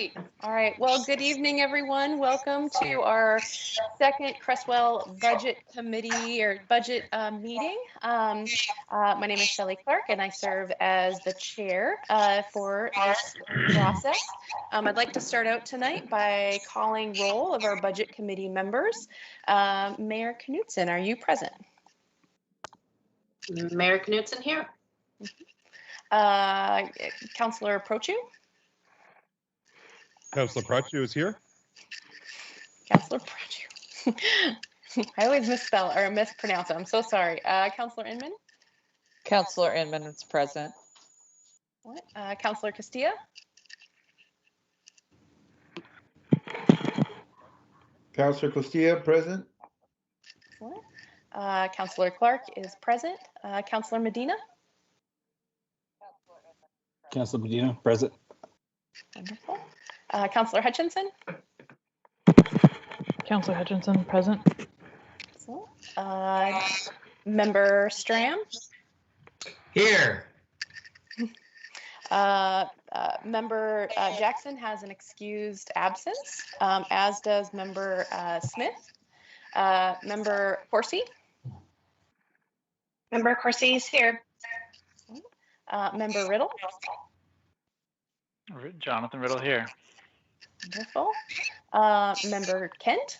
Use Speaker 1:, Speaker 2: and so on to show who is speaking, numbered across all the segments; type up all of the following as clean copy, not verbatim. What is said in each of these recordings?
Speaker 1: Great. All right. Well, good evening, everyone. Welcome to our second Crestwell Budget Committee or budget meeting. My name is Shelley Clark, and I serve as the chair for this process. I'd like to start out tonight by calling roll of our budget committee members. Mayor Knutson, are you present?
Speaker 2: Mayor Knutson here.
Speaker 1: Councillor Prochu?
Speaker 3: Councillor Prochu is here.
Speaker 1: Councillor Prochu. I always misspell or mispronounce it. I'm so sorry. Councillor Inman?
Speaker 4: Councillor Inman is present.
Speaker 1: What? Councillor Castilla?
Speaker 5: Councillor Castilla present.
Speaker 1: What? Councillor Clark is present. Councillor Medina?
Speaker 6: Councillor Medina present.
Speaker 1: Wonderful. Councillor Hutchinson?
Speaker 7: Councillor Hutchinson present.
Speaker 1: Excellent. Member Stram?
Speaker 8: Here.
Speaker 1: Member Jackson has an excused absence, as does Member Smith. Member Corsi?
Speaker 2: Member Corsi is here.
Speaker 1: Member Riddle?
Speaker 7: Jonathan Riddle here.
Speaker 1: Wonderful. Member Kent?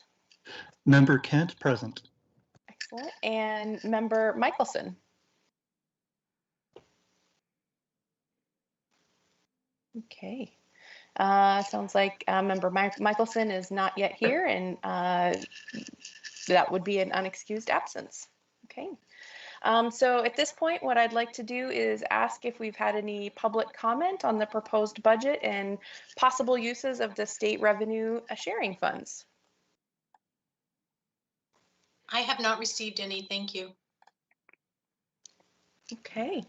Speaker 6: Member Kent present.
Speaker 1: Excellent. And Member Michelson? Okay. Sounds like Member Michelson is not yet here, and that would be an unexcused absence. Okay. So at this point, what I'd like to do is ask if we've had any public comment on the proposed budget and possible uses of the state revenue sharing funds.
Speaker 2: I have not received any, thank you.
Speaker 1: Okay.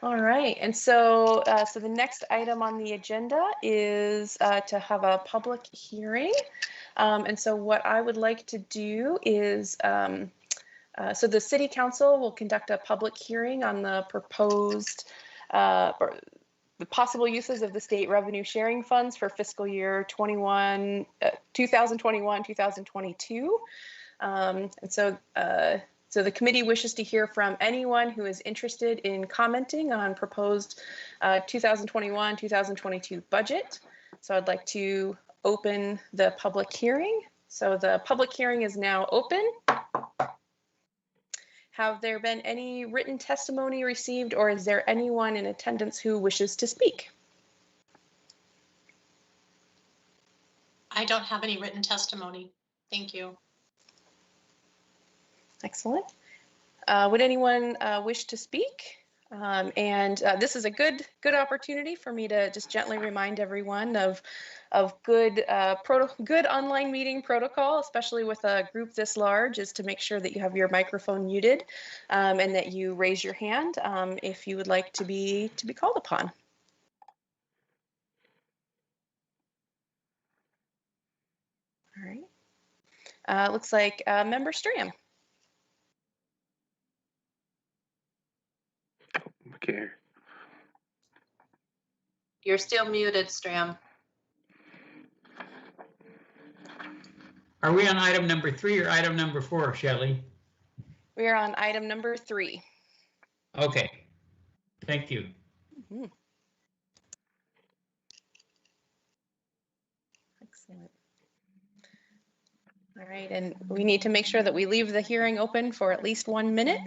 Speaker 1: All right. And so, so the next item on the agenda is to have a public hearing. And so what I would like to do is so the City Council will conduct a public hearing on the proposed or the possible uses of the state revenue sharing funds for fiscal year 2021-2022. And so so the committee wishes to hear from anyone who is interested in commenting on proposed 2021-2022 budget. So I'd like to open the public hearing. So the public hearing is now open. Have there been any written testimony received, or is there anyone in attendance who wishes to speak?
Speaker 2: I don't have any written testimony. Thank you.
Speaker 1: Excellent. Would anyone wish to speak? This is a good opportunity for me to just gently remind everyone of good good online meeting protocol, especially with a group this large, is to make sure that you have your microphone muted and that you raise your hand if you would like to be called upon. All right. Looks like Member Stram.
Speaker 5: Okay.
Speaker 2: You're still muted, Stram.
Speaker 8: Are we on item number 3 or item number 4, Shelley?
Speaker 1: We are on item number 3.
Speaker 8: Okay. Thank you.
Speaker 1: Mm-hmm. Excellent. All right, and we need to make sure that we leave the hearing open for at least 1 minute.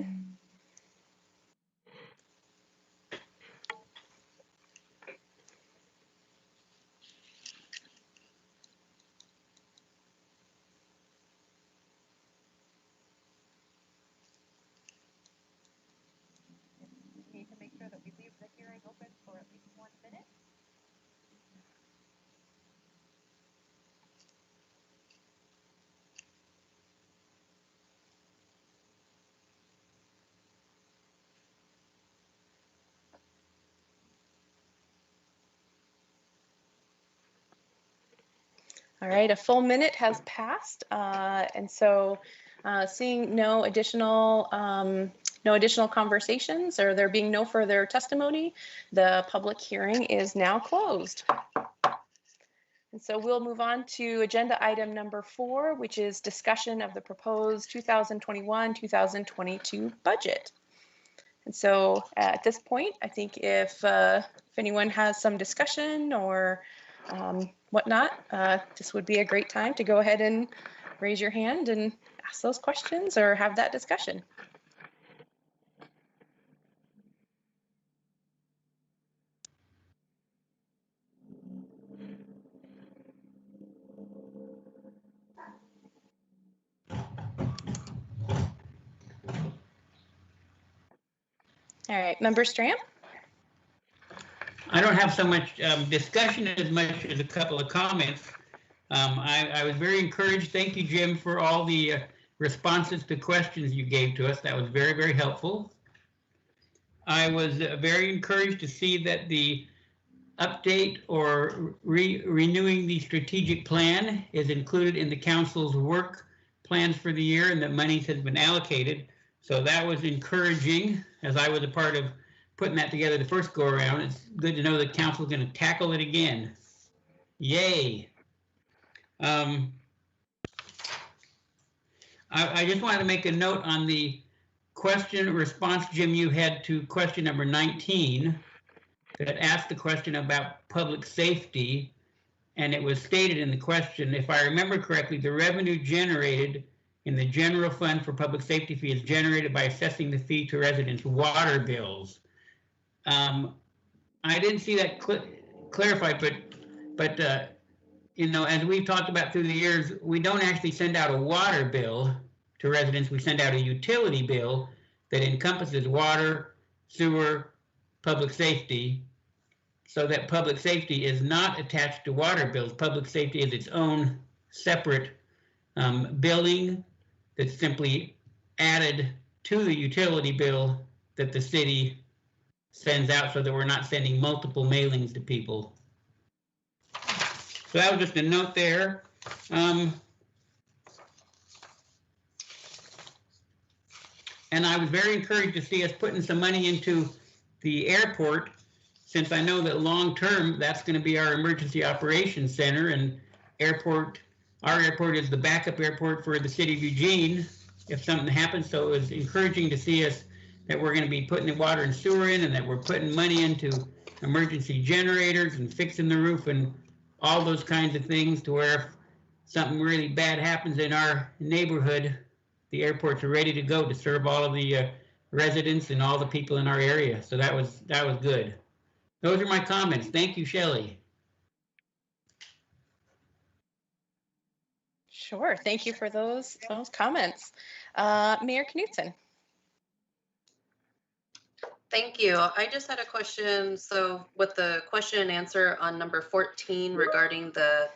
Speaker 1: All right, a full minute has passed, and so seeing no additional conversations or there being no further testimony, the public hearing is now closed. And so we'll move on to agenda item number 4, which is discussion of the proposed 2021-2022 budget. And so at this point, I think if anyone has some discussion or whatnot, this would be a great time to go ahead and raise your hand and ask those questions or have that discussion. All right, Member Stram?
Speaker 8: I don't have so much discussion as much as a couple of comments. I was very encouraged. Thank you, Jim, for all the responses to questions you gave to us. That was very, very helpful. I was very encouraged to see that the update or renewing the strategic plan is included in the council's work plans for the year and that money has been allocated. So that was encouraging, as I was a part of putting that together the first go around. It's good to know that council is going to tackle it again. Yay. I just wanted to make a note on the question response, Jim, you had to question number 19 that asked the question about public safety. And it was stated in the question, if I remember correctly, the revenue generated in the general fund for public safety fee is generated by assessing the fee to residents' water bills. I didn't see that clarified, but you know, as we've talked about through the years, we don't actually send out a water bill to residents. We send out a utility bill that encompasses water, sewer, public safety, so that public safety is not attached to water bills. Public safety is its own separate billing that's simply added to the utility bill that the city sends out, so that we're not sending multiple mailings to people. So that was just a note there. And I was very encouraged to see us putting some money into the airport, since I know that long term that's going to be our emergency operations center, and our airport is the backup airport for the city of Eugene if something happens. So it was encouraging to see us that we're going to be putting the water and sewer in, and that we're putting money into emergency generators and fixing the roof and all those kinds of things, to where if something really bad happens in our neighborhood, the airports are ready to go to serve all of the residents and all the people in our area. So that was good. Those are my comments. Thank you, Shelley.
Speaker 1: Sure, thank you for those comments. Mayor Knutson?
Speaker 3: Thank you. I just had a question. So with the question and answer on number 14 regarding the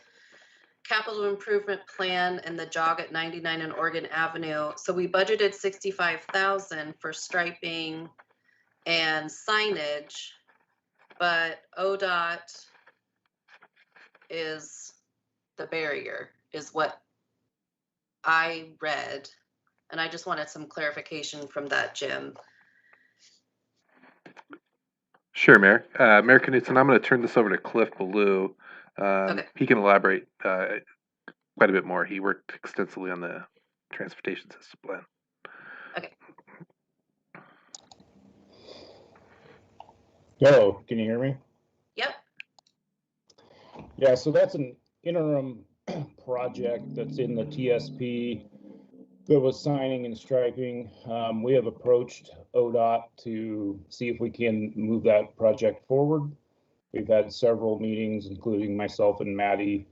Speaker 3: capital improvement plan and the jog at 99 and Oregon Avenue. So we budgeted $65,000 for striping and signage, but ODOT is the barrier, is what I read. And I just wanted some clarification from that, Jim.
Speaker 5: Sure, Mayor. Mayor Knutson, I'm going to turn this over to Cliff Ballou.
Speaker 3: Okay.
Speaker 5: He can elaborate quite a bit more. He worked extensively on the transportation system plan.
Speaker 3: Okay.
Speaker 9: Hello, can you hear me?
Speaker 3: Yep.
Speaker 9: Yeah, so that's an interim project that's in the TSP that was signing and striping. We have approached ODOT to see if we can move that project forward. We've had several meetings, including myself and Maddie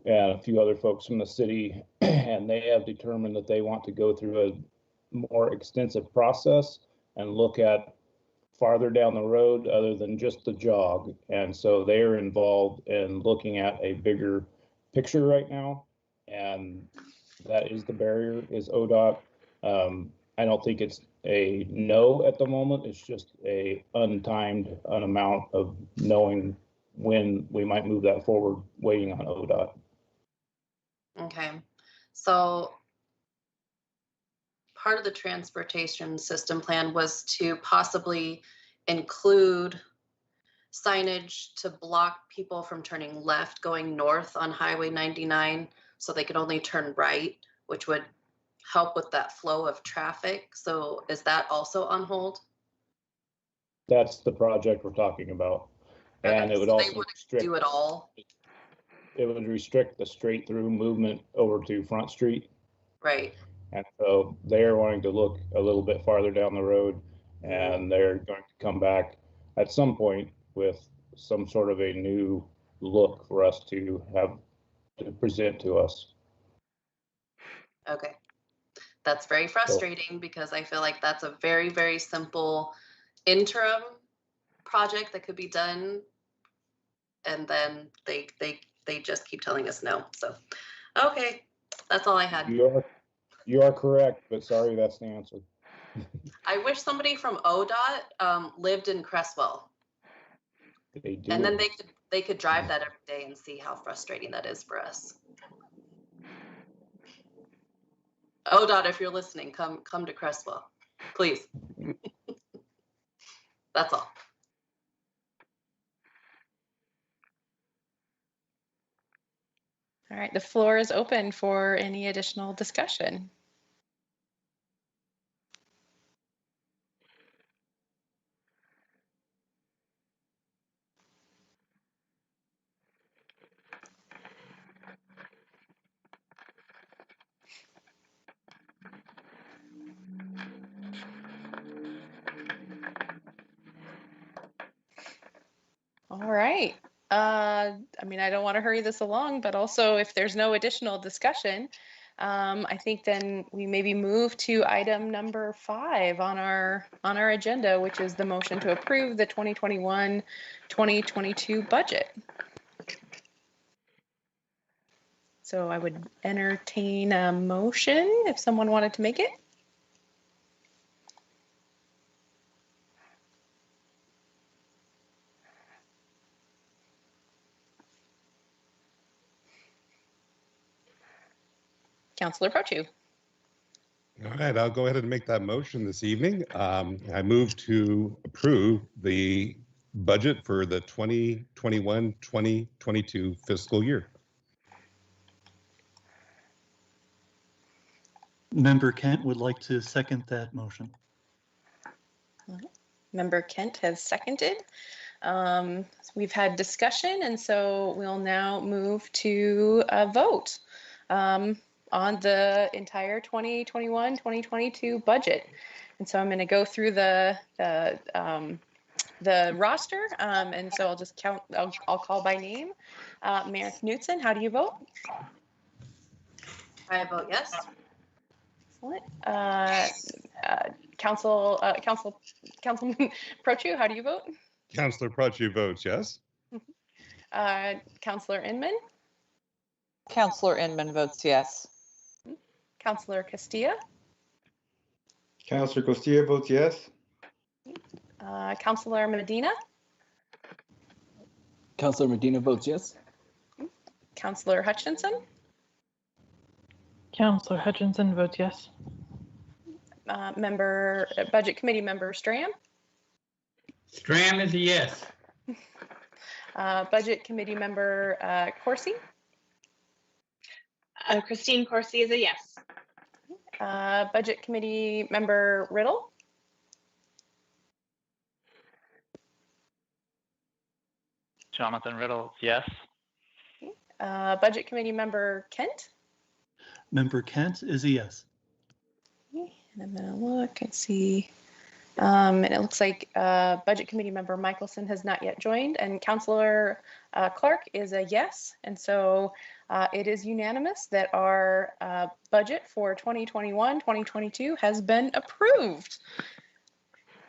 Speaker 9: and a few other folks from the city, and they have determined that they want to go through a more extensive process and look at farther down the road other than just the jog. And so they're involved in looking at a bigger picture right now, and that is the barrier, is ODOT. I don't think it's a no at the moment. It's just a untimed amount of knowing when we might move that forward, waiting on ODOT.
Speaker 3: Okay. So part of the transportation system plan was to possibly include signage to block people from turning left going north on Highway 99 so they could only turn right, which would help with that flow of traffic. So is that also on hold?
Speaker 9: That's the project we're talking about. And
Speaker 3: Okay,
Speaker 9: it would
Speaker 3: so they
Speaker 9: also
Speaker 3: wouldn't
Speaker 9: restrict,
Speaker 3: do it all,
Speaker 9: it would restrict the straight through movement over to Front Street.
Speaker 3: right?
Speaker 9: And so they're wanting to look a little bit farther down the road, and they're going to come back at some point with some sort of a new look for us to have to present to us.
Speaker 3: Okay. That's very frustrating because I feel like that's a very, very simple interim project that could be done. And then they just keep telling us no. So, okay, that's all I had.
Speaker 9: You are correct, but sorry, that's the answer.
Speaker 3: I wish somebody from ODOT lived in Cresswell,
Speaker 9: They do.
Speaker 3: and then they could drive that every day and see how frustrating that is for us. ODOT, if you're listening, come to Cresswell, please. That's all.
Speaker 1: All right, the floor is open for any additional discussion. All right. I mean, I don't want to hurry this along, but also if there's no additional discussion, I think then we maybe move to item number 5 on our agenda, which is the motion to approve the 2021-2022 budget. So I would entertain a motion if someone wanted to make it. Councillor Prochu.
Speaker 10: All right, I'll go ahead and make that motion this evening. I move to approve the budget for the 2021-2022 fiscal year.
Speaker 6: Member Kent would like to second that motion.
Speaker 1: Member Kent has seconded. We've had discussion, and so we'll now move to a vote on the entire 2021-2022 budget. And so I'm going to go through the roster, and so I'll just count. I'll call by name. Mayor Knutson, how do you vote?
Speaker 3: I vote yes.
Speaker 1: Excellent. Councilman Prochu, how do you vote?
Speaker 10: Councillor Prochu votes yes.
Speaker 1: Councillor Inman?
Speaker 4: Counselor Inman votes yes.
Speaker 1: Councillor Castilla?
Speaker 11: Councillor Castilla votes yes.
Speaker 1: Councillor Medina?
Speaker 12: Councillor Medina votes yes.
Speaker 1: Councillor Hutchinson?
Speaker 7: Councillor Hutchinson votes yes.
Speaker 1: Budget Committee Member Stram?
Speaker 8: Stram is a yes.
Speaker 1: Budget Committee Member Corsi?
Speaker 13: Christine Corsi is a yes.
Speaker 1: Budget Committee Member Riddle?
Speaker 7: Jonathan Riddle, yes.
Speaker 1: Budget Committee Member Kent?
Speaker 6: Member Kent is a yes.
Speaker 1: And I'm going to look and see. And it looks like Budget Committee Member Michelson has not yet joined, and Councillor Clark is a yes. And so it is unanimous that our budget for 2021-2022 has been approved.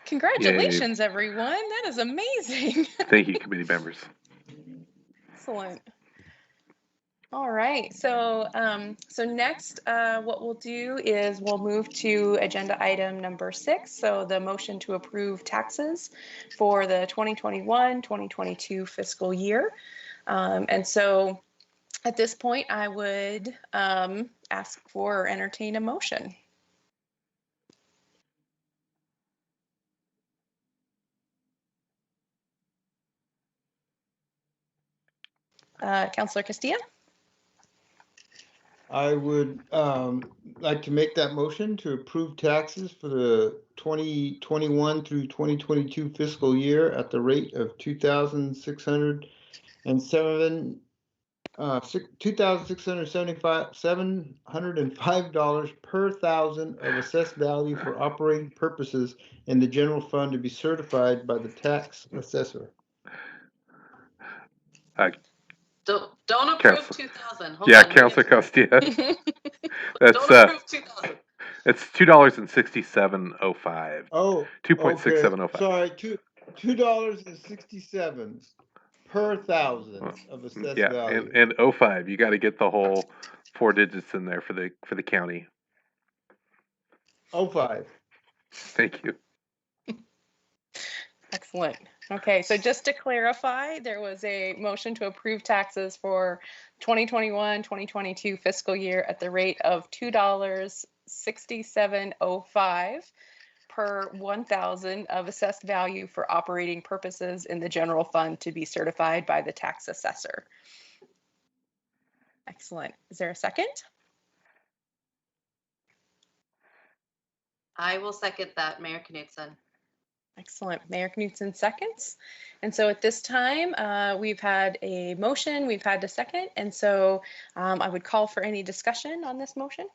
Speaker 1: Congratulations, everyone. That is amazing.
Speaker 5: Thank you, committee members.
Speaker 1: Excellent. All right, so so next what we'll do is we'll move to agenda item number 6. So the motion to approve taxes for the 2021-2022 fiscal year. And so at this point, I would ask for or entertain a motion. Councillor Castilla.
Speaker 11: I would like to make that motion to approve taxes for the 2021 through 2022 fiscal year at the rate of $2,605 per thousand of assessed value for operating purposes in the general fund to be certified by the tax assessor.
Speaker 3: Don't approve
Speaker 5: Council-
Speaker 3: 2,000.
Speaker 5: Yeah, Councillor Castilla. That's
Speaker 3: Don't approve 2,000.
Speaker 5: it's $2.6705.
Speaker 11: Oh,
Speaker 5: 2.6705.
Speaker 11: Sorry, $2.67 per thousand of assessed
Speaker 5: Yeah,
Speaker 11: value.
Speaker 5: and 05. You got to get the whole 4 digits in there for the county.
Speaker 11: 05.
Speaker 5: Thank you.
Speaker 1: Excellent. Okay, so just to clarify, there was a motion to approve taxes for 2021-2022 fiscal year at the rate of $2.6705 per 1,000 of assessed value for operating purposes in the general fund to be certified by the tax assessor. Excellent. Is there a second?
Speaker 3: I will second that, Mayor Knudsen.
Speaker 1: Excellent. Mayor Knudsen seconds. And so at this time, we've had a motion, we've had a second, and so I would call for any discussion on this motion.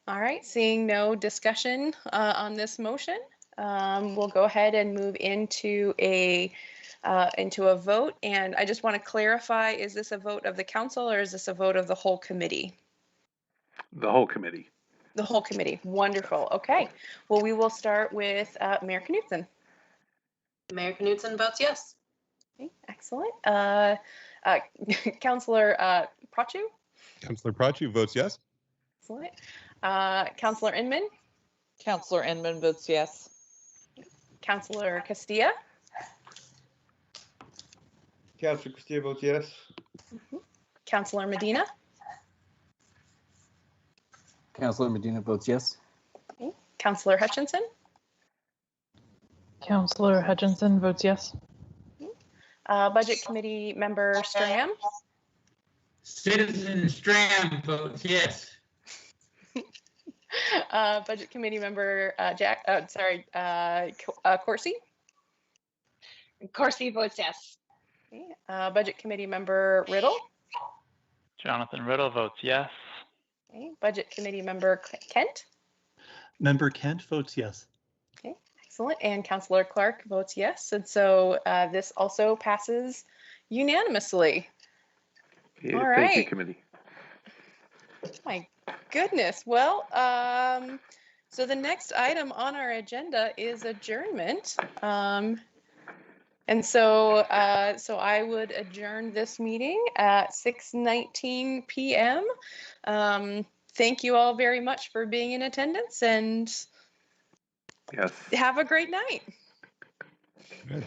Speaker 1: All right, seeing no discussion on this motion, we'll go ahead and move into a vote. And I just want to clarify, is this a vote of the council or is this a vote of the whole committee?
Speaker 5: The whole committee.
Speaker 1: The whole committee. Wonderful. Okay. Well, we will start with Mayor Knudsen.
Speaker 3: Mayor Knudsen votes yes.
Speaker 1: Okay, excellent. Councillor Prachu?
Speaker 10: Councillor Prachu votes yes.
Speaker 1: Excellent. Councillor Inman?
Speaker 4: Councillor Inman votes yes.
Speaker 1: Councillor Castilla?
Speaker 11: Councillor Castilla votes yes.
Speaker 1: Councillor Medina?
Speaker 12: Councillor Medina votes yes.
Speaker 1: Okay. Councillor Hutchinson?
Speaker 7: Councillor Hutchinson votes yes.
Speaker 1: Budget Committee Member Stram?
Speaker 8: Citizen Stram votes yes.
Speaker 1: Budget Committee Member Corsi?
Speaker 13: Corsi votes yes.
Speaker 1: Okay. Budget Committee Member Riddle?
Speaker 7: Jonathan Riddle votes yes.
Speaker 1: Okay. Budget Committee Member Kent?
Speaker 6: Member Kent votes yes.
Speaker 1: Okay, excellent. And Councillor Clark votes yes. And so this also passes unanimously.
Speaker 5: Yeah,
Speaker 1: All
Speaker 5: thank
Speaker 1: right.
Speaker 5: you, committee.
Speaker 1: My goodness. Well, so the next item on our agenda is adjournment. And so I would adjourn this meeting at 6:19 p.m. Thank you all very much for being in attendance and
Speaker 5: Yes.
Speaker 1: have a great night.
Speaker 10: Good.